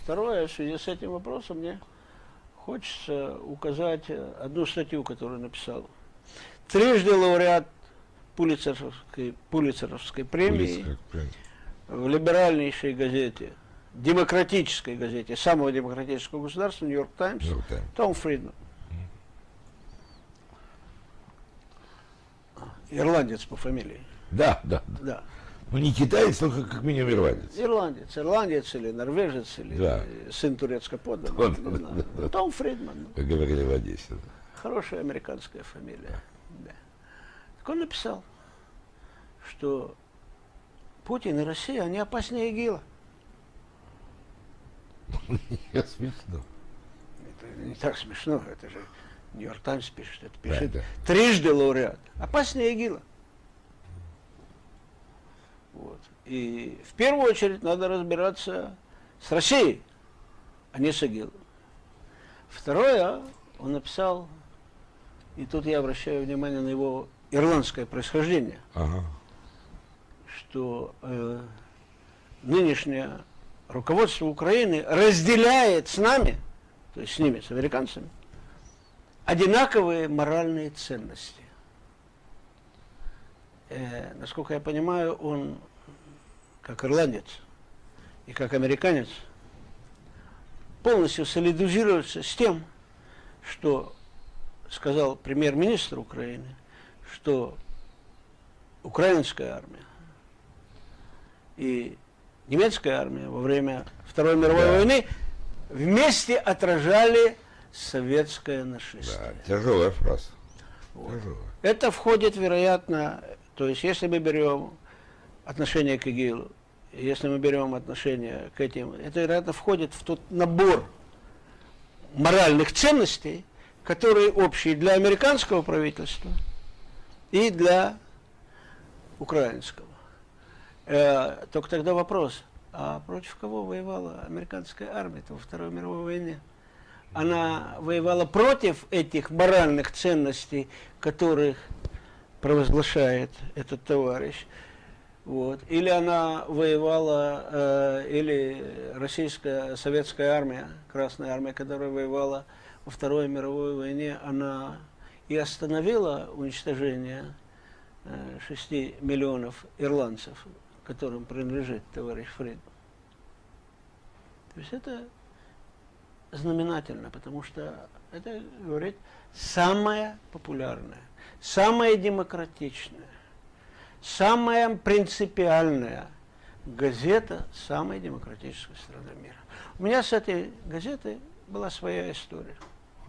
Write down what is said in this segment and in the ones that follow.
второе, в связи с этим вопросом мне хочется указать одну статью, которую написал. Трижды лауреат Пулитцеровской премии в либеральнейшей газете, демократической газете, самого демократического государства, Нью-Йорк Таймс, Том Фридман. Ирландец по фамилии. Да. Ну не китаец, но как минимум ирландец. Ирландец или норвежец, или сын турецкого подданного. Том Фридман. Как говорили в Одессе. Хорошая американская фамилия. Да. Так он написал, что Путин и Россия, они опаснее ИГИЛа. Смешно. Это не так смешно, это же Нью-Йорк Таймс пишет, это пишет трижды лауреат. Опаснее ИГИЛа. Вот. И в первую очередь надо разбираться с Россией, а не с ИГИЛом. Второе, он написал, и тут я обращаю внимание на его ирландское происхождение, что нынешнее руководство Украины разделяет с нами, то есть с ними, с американцами, одинаковые моральные ценности. Насколько я понимаю, он, как ирландец и как американец, полностью солидаризируется с тем, что сказал премьер-министр Украины, что украинская армия и немецкая армия во время Второй мировой войны вместе отражали советское нашествие. Да, тяжелая фраза. Вот. Это входит, вероятно, то есть если мы берем отношение к ИГИЛу, если мы берем отношение к этим, это, вероятно, входит в тот набор моральных ценностей, которые общие для американского правительства и для украинского. Только тогда вопрос, а против кого воевала американская армия во Второй мировой войне? Она воевала против этих моральных ценностей, которых провозглашает этот товарищ. Вот. Или она воевала, или российская, советская армия, Красная армия, которая воевала во Второй мировой войне, она и остановила уничтожение 6 миллионов ирландцев, которым принадлежит товарищ Фридман. То есть это знаменательно, потому что это, говорит, самая популярная, самая демократичная, самая принципиальная газета самой демократической страны мира. У меня с этой газетой была своя история.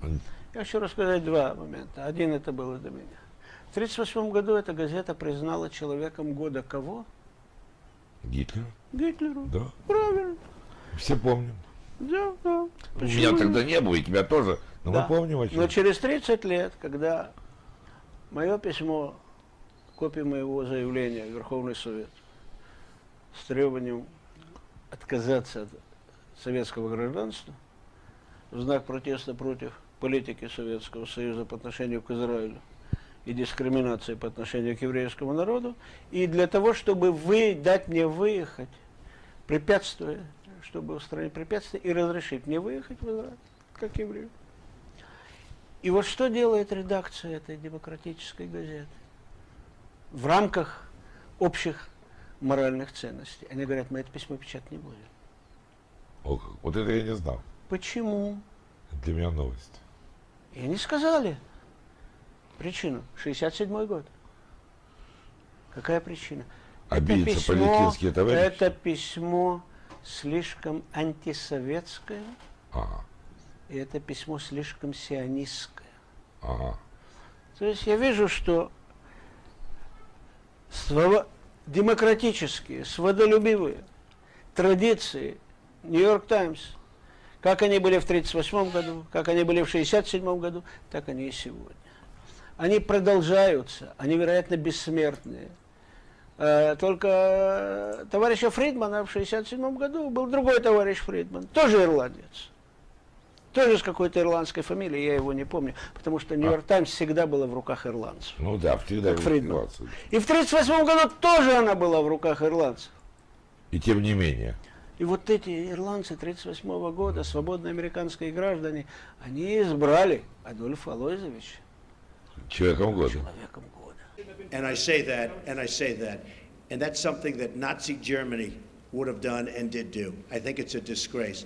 Я хочу рассказать два момента. Один это было до меня. В 1938 году эта газета признала человеком года кого? Гитлера. Гитлеру. Да. Правильно. Все помним. Да. У меня тогда не было, и тебя тоже. Но мы помним, о чем. Но через 30 лет, когда мое письмо, копия моего заявления в Верховный Совет с требованием отказаться от советского гражданства в знак протеста против политики Советского Союза по отношению к Израилю и дискриминации по отношению к еврейскому народу, и для того, чтобы дать мне выехать, препятствуя, чтобы устранить препятствия и разрешить мне выехать в Израиль, как еврею. И вот что делает редакция этой демократической газеты в рамках общих моральных ценностей? Они говорят, мы это письмо печатать не будем. О, вот это я не знал. Почему? Для меня новость. И они сказали причину. 67-й год. Какая причина? Обидятся палестинские товарищи? Это письмо слишком антисоветское, и это письмо слишком сионистское. То есть я вижу, что демократические, свободолюбивые традиции Нью-Йорк Таймс, как они были в 1938 году, как они были в 1967 году, так они и сегодня. Они продолжаются, они, вероятно, бессмертные. Только товарища Фридмана в 1967 году был другой товарищ Фридман, тоже ирландец. Тоже с какой-то ирландской фамилией, я его не помню, потому что Нью-Йорк Таймс всегда была в руках ирландцев. Ну да, всегда Фридман. И в 1938 году тоже она была в руках ирландцев. И тем не менее. И вот эти ирландцы 1938 года, свободные американские граждане, они избрали Адольфа Алойзовича Человеком года. человеком года. And I say that, and that's something that Nazi Germany would have done and did do. I think it's a disgrace.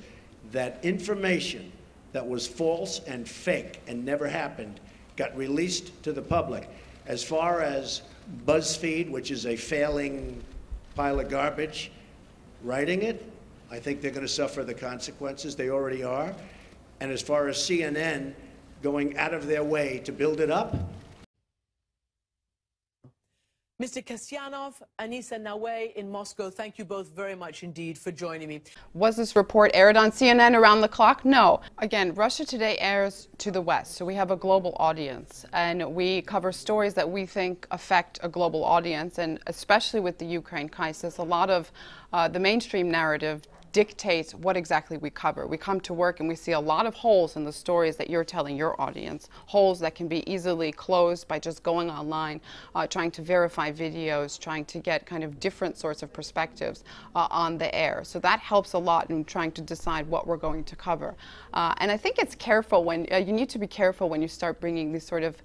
That information that was false and fake and never happened got released to the public. As far as BuzzFeed, which is a failing pile of garbage, writing it, I think they're going to suffer the consequences. They already are. And as far as CNN going out of their way to build it up, Mr. Kasyanov, Anissa Nawey in Moscow, thank you both very much indeed for joining me. Was this report aired on CNN around the clock? No. Again, Russia Today airs to the West, so we have a global audience, and we cover stories that we think affect a global audience, and especially with the Ukraine crisis, a lot of the mainstream narrative dictates what exactly we cover. We come to work and we see a lot of holes in the stories that you're telling your audience, holes that can be easily closed by just going online, trying to verify videos, trying to get kind of different sorts of perspectives on the air. So that helps a lot in trying to decide what we're going to cover. And I think it's careful when, you need to be careful when you start bringing these sort of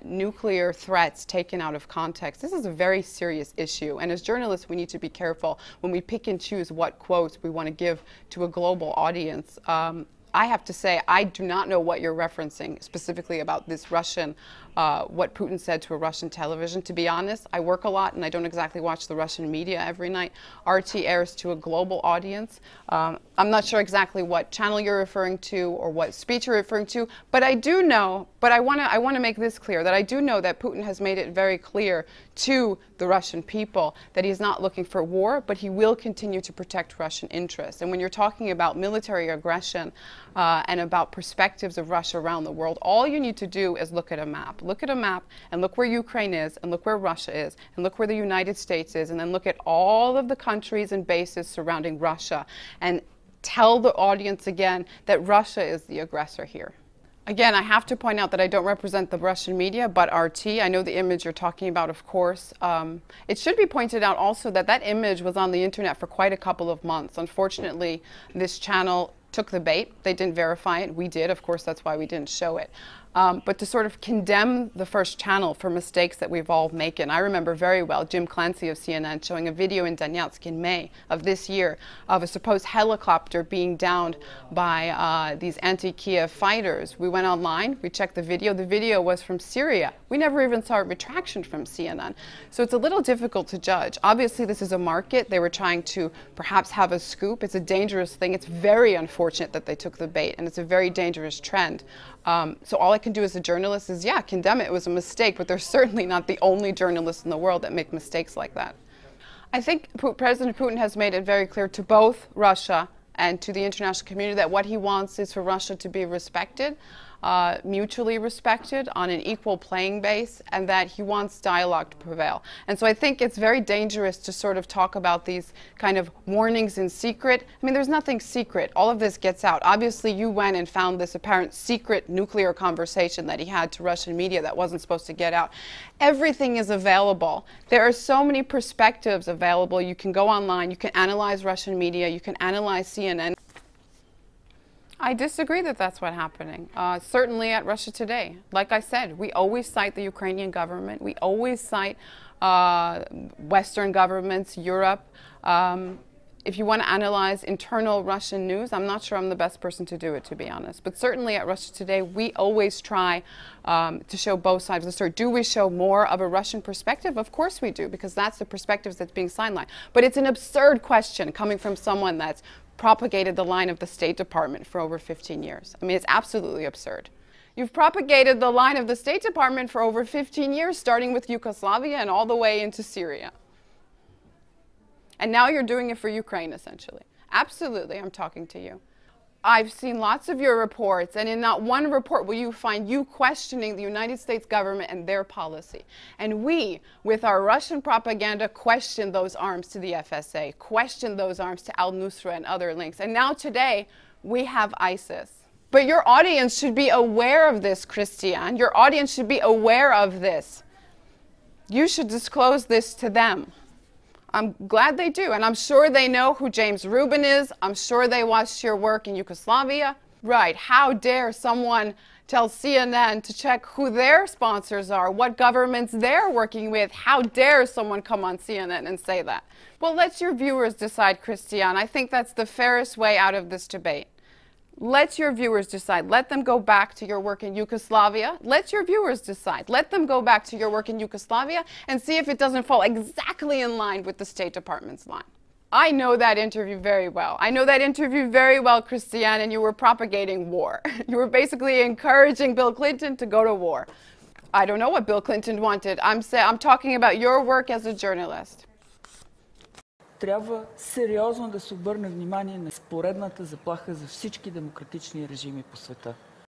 nuclear threats taken out of context. This is a very serious issue, and as journalists we need to be careful when we pick and choose what quotes we want to give to a global audience. I have to say, I do not know what you're referencing specifically about this Russian, what Putin said to a Russian television. To be honest, I work a lot and I don't exactly watch the Russian media every night. RT airs to a global audience. I'm not sure exactly what channel you're referring to or what speech you're referring to, but I do know, but I want to make this clear, that I do know that Putin has made it very clear to the Russian people that he's not looking for war, but he will continue to protect Russian interests. And when you're talking about military aggression and about perspectives of Russia around the world, all you need to do is look at a map. Look at a map and look where Ukraine is, and look where Russia is, and look where the United States is, and then look at all of the countries and bases surrounding Russia, and tell the audience again that Russia is the aggressor here. Again, I have to point out that I don't represent the Russian media, but RT. I know the image you're talking about, of course. It should be pointed out also that that image was on the internet for quite a couple of months. Unfortunately, this channel took the bait. They didn't verify it. We did. Of course, that's why we didn't show it. But to sort of condemn the first channel for mistakes that we've all made. I remember very well Jim Clancy of CNN showing a video in Donetsk in May of this year of a supposed helicopter being downed by these anti-Kiev fighters. We went online, we checked the video. The video was from Syria. We never even saw a retraction from CNN. So it's a little difficult to judge. Obviously, this is a market. They were trying to perhaps have a scoop. It's a dangerous thing. It's very unfortunate that they took the bait, and it's a very dangerous trend. So all I can do as a journalist is, yeah, condemn it. It was a mistake, but they're certainly not the only journalists in the world that make mistakes like that. I think President Putin has made it very clear to both Russia and to the international community that what he wants is for Russia to be respected, mutually respected on an equal playing base, and that he wants dialogue to prevail. And so I think it's very dangerous to sort of talk about these kind of warnings in secret. I mean, there's nothing secret. All of this gets out. Obviously, you went and found this apparent secret nuclear conversation that he had to Russian media that wasn't supposed to get out. Everything is available. There are so many perspectives available. You can go online, you can analyze Russian media, you can analyze CNN. I disagree that that's what's happening. Certainly at Russia Today. Like I said, we always cite the Ukrainian government. We always cite Western governments, Europe. If you want to analyze internal Russian news, I'm not sure I'm the best person to do it, to be honest. But certainly at Russia Today, we always try to show both sides of the story. Do we show more of a Russian perspective? Of course we do, because that's the perspectives that's being sidelined. But it's an absurd question coming from someone that's propagated the line of the State Department for over 15 years. I mean, it's absolutely absurd. You've propagated the line of the State Department for over 15 years, starting with Yugoslavia and all the way into Syria. And now you're doing it for Ukraine, essentially. Absolutely, I'm talking to you. I've seen lots of your reports, and in not one report will you find you questioning the United States government and their policy. And we, with our Russian propaganda, question those arms to the FSA, question those arms to al-Nusra and other links. And now today, we have ISIS. But your audience should be aware of this, Christian. Your audience should be aware of this. You should disclose this to them. I'm glad they do. And I'm sure they know who James Rubin is. I'm sure they watched your work in Yugoslavia. Right. How dare someone tell CNN to check who their sponsors are, what governments they're working with? How dare someone come on CNN and say that? Well, let your viewers decide, Christian. I think that's the fairest way out of this debate. Let your viewers decide. Let them go back to your work in Yugoslavia. Let your viewers decide. Let them go back to your work in Yugoslavia and see if it doesn't fall exactly in line with the State Department's line. I know that interview very well. I know that interview very well, Christian, and you were propagating war. You were basically encouraging Bill Clinton to go to war. I don't know what Bill Clinton wanted. I'm talking about your work as a journalist. Трябва сериозно да се обърне внимание на поредната заплаха за всички демократични режими по света.